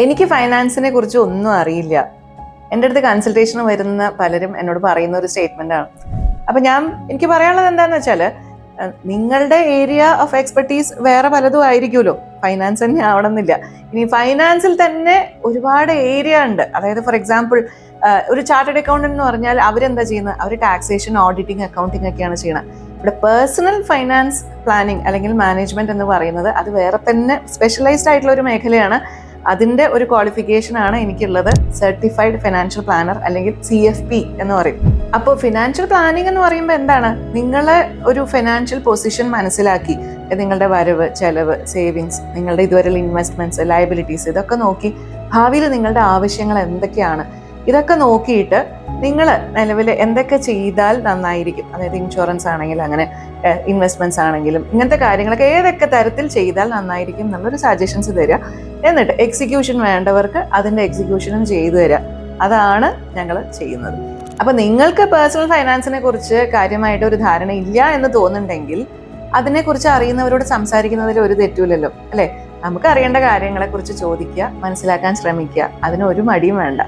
എനിക്ക് ഫൈനാൻസിനെ കുറിച്ച് ഒന്നും അറിയില്ല. എൻ്റെ അടുത്ത് കൺസൾട്ടേഷന് വരുന്ന പലരും എന്നോട് പറയുന്ന ഒരു സ്റ്റേറ്റ്മെന്റ് ആണ്. അപ്പൊ എനിക്ക് പറയാനുള്ളത് എന്താന്ന് വെച്ചാൽ, നിങ്ങളുടെ ഏരിയ ഓഫ് എക്സ്പെർട്ടീസ് വേറെ പലതും ആയിരിക്കുമല്ലോ, ഫൈനാൻസ് തന്നെ ആവണമെന്നില്ല. ഇനി ഫൈനാൻസിൽ തന്നെ ഒരുപാട് ഏരിയ ഉണ്ട്. അതായത് ഫോർ എക്സാമ്പിൾ, ഒരു ചാർട്ടേഡ് അക്കൗണ്ടന്റ് എന്ന് പറഞ്ഞാൽ അവരെന്താ ചെയ്യുന്നത്? അവർ ടാക്സേഷൻ, ഓഡിറ്റിംഗ്, അക്കൗണ്ടിങ് ഒക്കെയാണ് ചെയ്യുന്നത്. ഇവിടെ പേഴ്സണൽ ഫൈനാൻസ് പ്ലാനിങ് അല്ലെങ്കിൽ മാനേജ്മെന്റ് എന്ന് പറയുന്നത് അത് വേറെ തന്നെ സ്പെഷ്യലൈസ്ഡ് ആയിട്ടുള്ള ഒരു മേഖലയാണ്. അതിൻ്റെ ഒരു ക്വാളിഫിക്കേഷൻ ആണ് എനിക്കുള്ളത്, സർട്ടിഫൈഡ് ഫിനാൻഷ്യൽ പ്ലാനർ അല്ലെങ്കിൽ CFP എന്ന് പറയും. അപ്പോൾ ഫിനാൻഷ്യൽ പ്ലാനിങ് എന്ന് പറയുമ്പോൾ എന്താണ്? നിങ്ങളെ ഒരു ഫിനാൻഷ്യൽ പൊസിഷൻ മനസ്സിലാക്കി, നിങ്ങളുടെ വരവ്, ചെലവ്, സേവിങ്സ്, നിങ്ങളുടെ ഇതുവരെയുള്ള ഇൻവെസ്റ്റ്മെന്റ്സ്, ലയബിലിറ്റീസ്, ഇതൊക്കെ നോക്കി ഭാവിയിൽ നിങ്ങളുടെ ആവശ്യങ്ങൾ എന്തൊക്കെയാണ് ഇതൊക്കെ നോക്കിയിട്ട് നിങ്ങൾ നിലവിൽ എന്തൊക്കെ ചെയ്താൽ നന്നായിരിക്കും, അതായത് ഇൻഷുറൻസ് ആണെങ്കിലും അങ്ങനെ ഇൻവെസ്റ്റ്മെന്റ്സ് ആണെങ്കിലും ഇങ്ങനത്തെ കാര്യങ്ങളൊക്കെ ഏതൊക്കെ തരത്തിൽ ചെയ്താൽ നന്നായിരിക്കും എന്നുള്ളൊരു സജഷൻസ് തരിക. എന്നിട്ട് എക്സിക്യൂഷൻ വേണ്ടവർക്ക് അതിൻ്റെ എക്സിക്യൂഷനും ചെയ്തു തരിക. അതാണ് ഞങ്ങൾ ചെയ്യുന്നത്. അപ്പൊ നിങ്ങൾക്ക് പേഴ്സണൽ ഫൈനാൻസിനെ കുറിച്ച് കാര്യമായിട്ട് ഒരു ധാരണ ഇല്ല എന്ന് തോന്നുന്നുണ്ടെങ്കിൽ അതിനെക്കുറിച്ച് അറിയുന്നവരോട് സംസാരിക്കുന്നതിൽ ഒരു തെറ്റുമില്ലല്ലോ, അല്ലെ? നമുക്ക് അറിയേണ്ട കാര്യങ്ങളെ കുറിച്ച് ചോദിക്കുക, മനസ്സിലാക്കാൻ ശ്രമിക്കുക, അതിന് ഒരു മടിയും വേണ്ട.